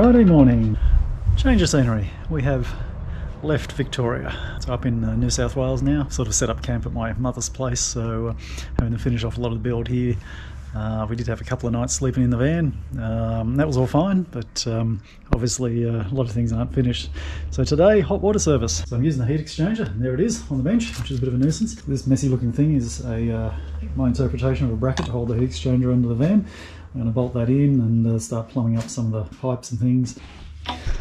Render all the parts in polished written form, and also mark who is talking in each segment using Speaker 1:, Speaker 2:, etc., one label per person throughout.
Speaker 1: Friday morning. Change of scenery. We have left Victoria. It's up in New South Wales now. Sort of set up camp at my mother's place, so having to finish off a lot of the build here. We did have a couple of nights sleeping in the van. That was all fine, but obviously a lot of things aren't finished. So today, hot water service. So I'm using the heat exchanger, and there it is on the bench, which is a bit of a nuisance. This messy looking thing is my interpretation of a bracket to hold the heat exchanger under the van. I'm going to bolt that in and start plumbing up some of the pipes and things.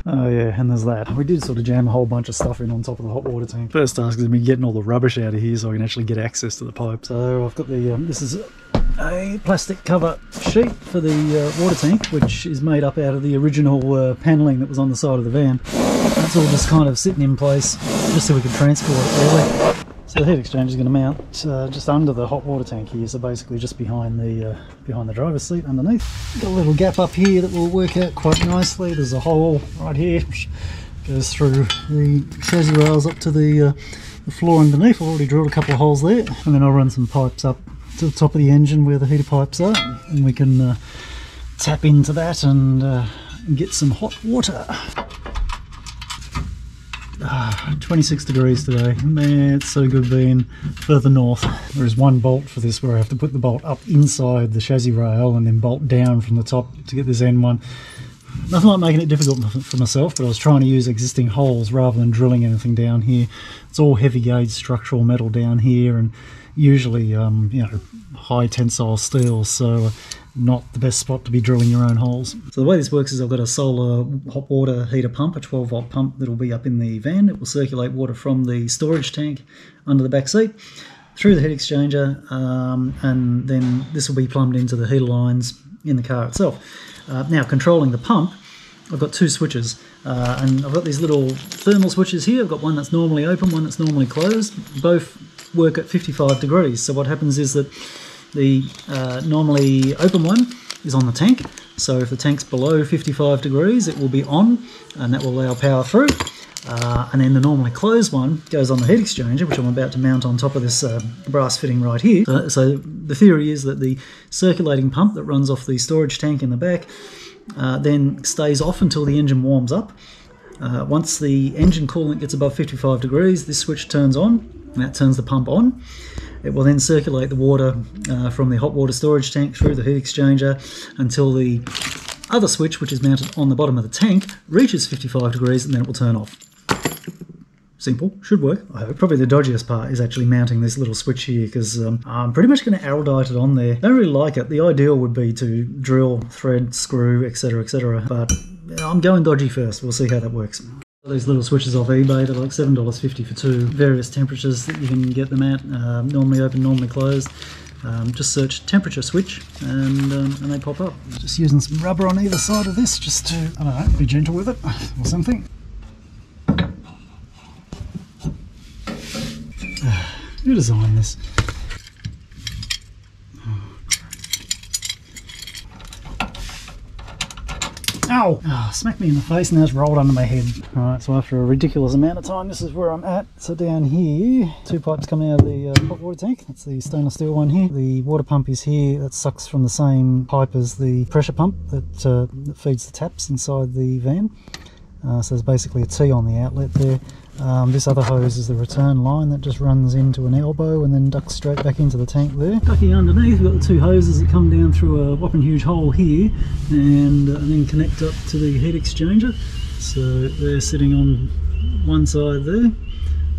Speaker 1: Oh yeah, and there's that. We did sort of jam a whole bunch of stuff in on top of the hot water tank. First task is going to be getting all the rubbish out of here so I can actually get access to the pipe. So I've got the, this is a plastic cover sheet for the water tank, which is made up out of the original panelling that was on the side of the van. That's all just kind of sitting in place just so we can transport it really. So the heat exchanger is going to mount just under the hot water tank here, so basically just behind the driver's seat underneath. Got a little gap up here that will work out quite nicely. There's a hole right here which goes through the chassis rails up to the floor underneath. I've already drilled a couple of holes there, and then I'll run some pipes up to the top of the engine where the heater pipes are, and we can tap into that and get some hot water. 26 degrees today. Man, it's so good being further north. There is one bolt for this where I have to put the bolt up inside the chassis rail and then bolt down from the top to get this end one. Nothing like making it difficult for myself, but I was trying to use existing holes rather than drilling anything down here. It's all heavy gauge structural metal down here, and usually you know, high tensile steel, so not the best spot to be drilling your own holes. So the way this works is I've got a solar hot water heater pump, a 12 volt pump that'll be up in the van. It will circulate water from the storage tank under the back seat through the heat exchanger, and then this will be plumbed into the heater lines in the car itself. Now, controlling the pump, I've got two switches, and I've got these little thermal switches here. I've got one that's normally open, one that's normally closed. Both work at 55 degrees. So what happens is that the normally open one is on the tank. So if the tank's below 55 degrees, it will be on, and that will allow power through. And then the normally closed one goes on the heat exchanger, which I'm about to mount on top of this brass fitting right here. So the theory is that the circulating pump that runs off the storage tank in the back then stays off until the engine warms up. Once the engine coolant gets above 55 degrees, this switch turns on, and that turns the pump on. It will then circulate the water from the hot water storage tank through the heat exchanger until the other switch, which is mounted on the bottom of the tank, reaches 55 degrees, and then it will turn off. Simple, should work, I hope. Probably the dodgiest part is actually mounting this little switch here, because I'm pretty much going to Araldite it on there. Don't really like it. The ideal would be to drill, thread, screw, etc, etc, but I'm going dodgy first. We'll see how that works. These little switches off eBay, they're like $7.50 for two. Various temperatures that you can get them at, normally open, normally closed. Just search temperature switch and they pop up. Just using some rubber on either side of this just to, I don't know, be gentle with it or something. Who designed this? Ow! Oh, smacked me in the face and now it's rolled under my head. Alright, so after a ridiculous amount of time, this is where I'm at. So down here, two pipes coming out of the hot water tank. That's the stainless steel one here. The water pump is here. That sucks from the same pipe as the pressure pump that feeds the taps inside the van. So there's basically a T on the outlet there. This other hose is the return line that just runs into an elbow and then ducks straight back into the tank there. Ducking underneath, we've got the two hoses that come down through a whopping huge hole here and then connect up to the heat exchanger. So they're sitting on one side there, and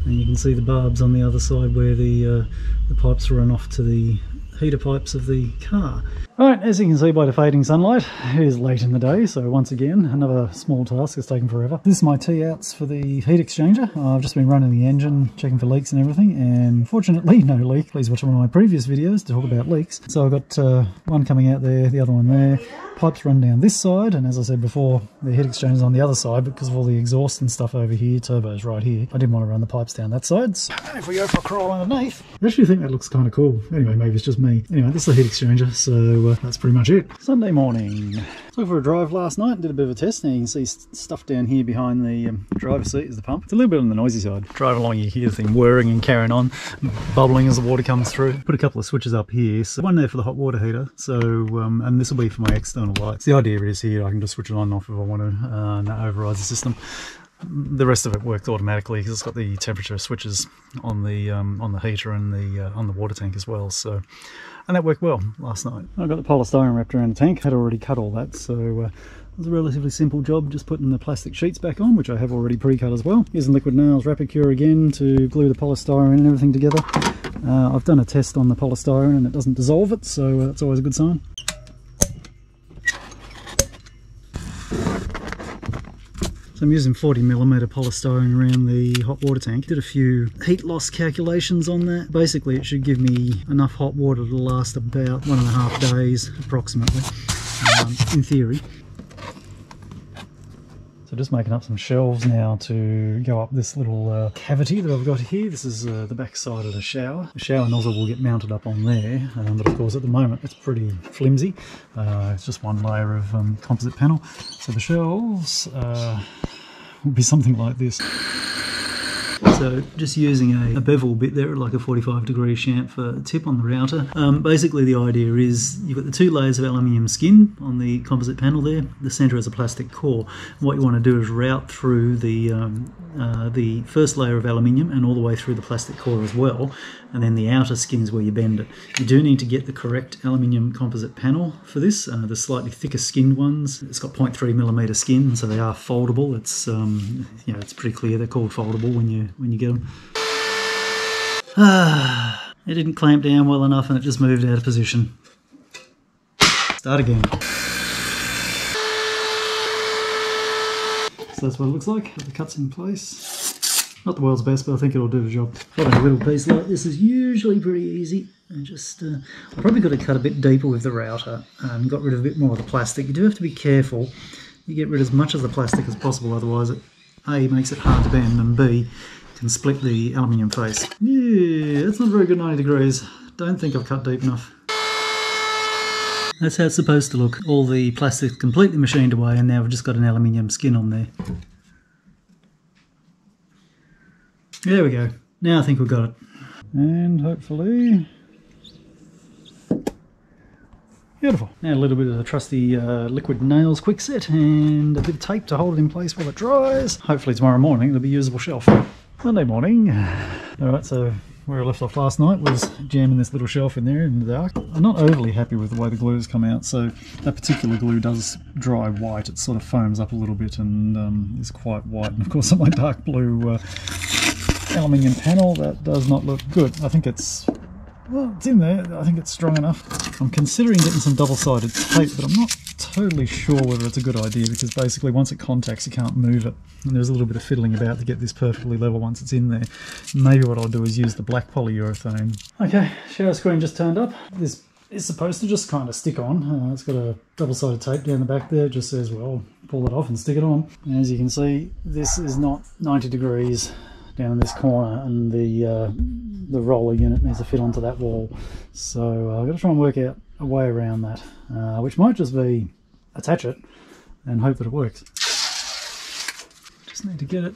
Speaker 1: you can see the barbs on the other side where the pipes run off to the heater pipes of the car. Alright, as you can see by the fading sunlight, it is late in the day, so once again, another small task has taken forever. This is my T-outs for the heat exchanger. I've just been running the engine, checking for leaks and everything, and fortunately no leak. Please watch one of my previous videos to talk about leaks. So I've got one coming out there, the other one there. Pipes run down this side, and as I said before, the heat exchanger is on the other side, but because of all the exhaust and stuff over here, turbo's right here, I didn't want to run the pipes down that side. So if we go for a crawl underneath, I actually think that looks kind of cool. Anyway, maybe it's just me. Anyway, this is the heat exchanger, so So that's pretty much it. Sunday morning. So for a drive last night and did a bit of a test. Now you can see stuff down here behind the driver's seat is the pump. It's a little bit on the noisy side. Drive along, you hear the thing whirring and carrying on, bubbling as the water comes through. Put a couple of switches up here. So one there for the hot water heater. So and this will be for my external lights. The idea is here I can just switch it on and off if I want to, and that overrides the system. The rest of it works automatically because it's got the temperature switches on the heater and on the water tank as well. So, and that worked well last night. I got the polystyrene wrapped around the tank. Had already cut all that, so it was a relatively simple job. Just putting the plastic sheets back on, which I have already pre-cut as well. Using liquid nails, Rapid-Cure again to glue the polystyrene and everything together. I've done a test on the polystyrene and it doesn't dissolve it, so that's always a good sign. So I'm using 40mm polystyrene around the hot water tank. Did a few heat loss calculations on that. Basically it should give me enough hot water to last about 1.5 days approximately, in theory. So just making up some shelves now to go up this little cavity that I've got here. This is the back side of the shower. The shower nozzle will get mounted up on there, but of course at the moment it's pretty flimsy. It's just one layer of composite panel. So the shelves will be something like this. So just using a bevel bit there, like a 45-degree chamfer tip on the router. Basically the idea is you've got the 2 layers of aluminium skin on the composite panel there. The centre is a plastic core. What you want to do is route through the first layer of aluminium and all the way through the plastic core as well. And then the outer skin is where you bend it. You do need to get the correct aluminium composite panel for this. The slightly thicker skinned ones, it's got 0.3mm skin, so they are foldable. It's you know, it's pretty clear they're called foldable when you get them. It didn't clamp down well enough and it just moved out of position. Start again. So that's what it looks like. Got the cuts in place. Not the world's best, but I think it'll do the job. Folding a little piece like this is usually pretty easy. And just, I probably got to cut a bit deeper with the router and got rid of a bit more of the plastic. You do have to be careful. You get rid of as much of the plastic as possible, otherwise it A, makes it hard to bend, and B, can split the aluminium face. Yeah, that's not very good 90 degrees. Don't think I've cut deep enough. That's how it's supposed to look. All the plastic's completely machined away and now we've just got an aluminium skin on there. There we go. Now I think we've got it. And hopefully... Beautiful. Now a little bit of the trusty liquid nails quick set and a bit of tape to hold it in place while it dries. Hopefully tomorrow morning it'll be a usable shelf. Monday morning. Alright, so where I left off last night was jamming this little shelf in there in the dark. I'm not overly happy with the way the glue's come out, so that particular glue does dry white. It sort of foams up a little bit and is quite white. And of course on my dark blue aluminium panel that does not look good. I think it's, well, it's in there. I think it's strong enough. I'm considering getting some double-sided tape, but I'm not totally sure whether it's a good idea because basically once it contacts you can't move it. And there's a little bit of fiddling about to get this perfectly level once it's in there. Maybe what I'll do is use the black polyurethane. Okay, shower screen just turned up. This is supposed to just kind of stick on. It's got a double-sided tape down the back there. It just says, well, pull it off and stick it on. And as you can see, this is not 90 degrees down in this corner, and the roller unit needs to fit onto that wall. So I've got to try and work out a way around that, which might just be attach it and hope that it works. Just need to get it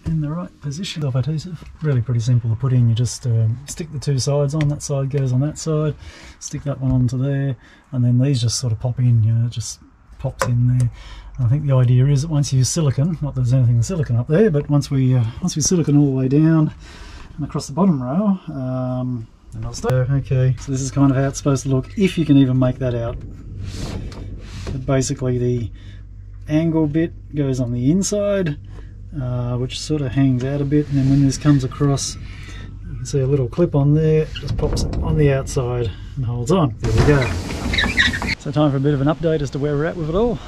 Speaker 1: in the right position. Self-adhesive, really pretty simple to put in. You just stick the 2 sides on. That side goes on that side, stick that one onto there, and then these just sort of pop in. You know, it just pops in there. I think the idea is that once you use silicone, not that there's anything silicone up there, but once we silicone all the way down and across the bottom row, then I'll start. Okay, so this is kind of how it's supposed to look, if you can even make that out. But basically the angle bit goes on the inside, which sort of hangs out a bit, and then when this comes across, you can see a little clip on there, it just pops on the outside and holds on. There we go. So time for a bit of an update as to where we're at with it all.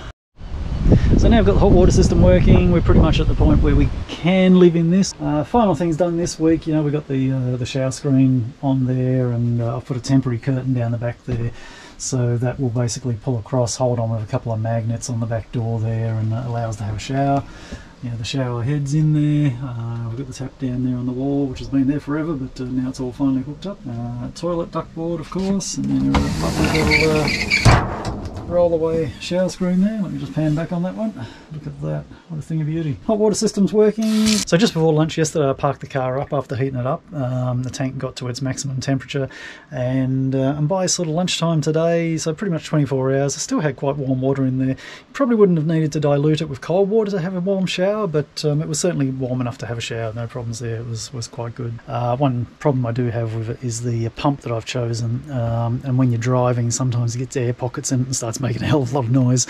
Speaker 1: So now I've got the hot water system working. We're pretty much at the point where we can live in this. Final things done this week. You know, we got the shower screen on there, and I've put a temporary curtain down the back there, so that will basically pull across, hold on with a couple of magnets on the back door there, and allow us to have a shower. Yeah, the shower head's in there. We've got the tap down there on the wall, which has been there forever, but now it's all finally hooked up. Toilet ductboard, of course, and then a lovely little rollaway shower screen there. Let me just pan back on that one. Look at that, what a thing of beauty. Hot water system's working. So just before lunch yesterday I parked the car up after heating it up. The tank got to its maximum temperature, and by sort of lunchtime today, so pretty much 24 hours, I still had quite warm water in there. Probably wouldn't have needed to dilute it with cold water to have a warm shower, but it was certainly warm enough to have a shower, no problems there. It was quite good. One problem I do have with it is the pump that I've chosen, and when you're driving sometimes it gets air pockets in it and starts making a hell of a lot of noise.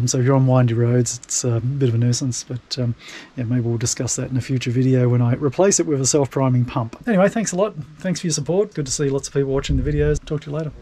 Speaker 1: So if you're on windy roads, it's a bit of a nuisance, but yeah, maybe we'll discuss that in a future video when I replace it with a self-priming pump. Anyway, thanks a lot. Thanks for your support. Good to see lots of people watching the videos. Talk to you later.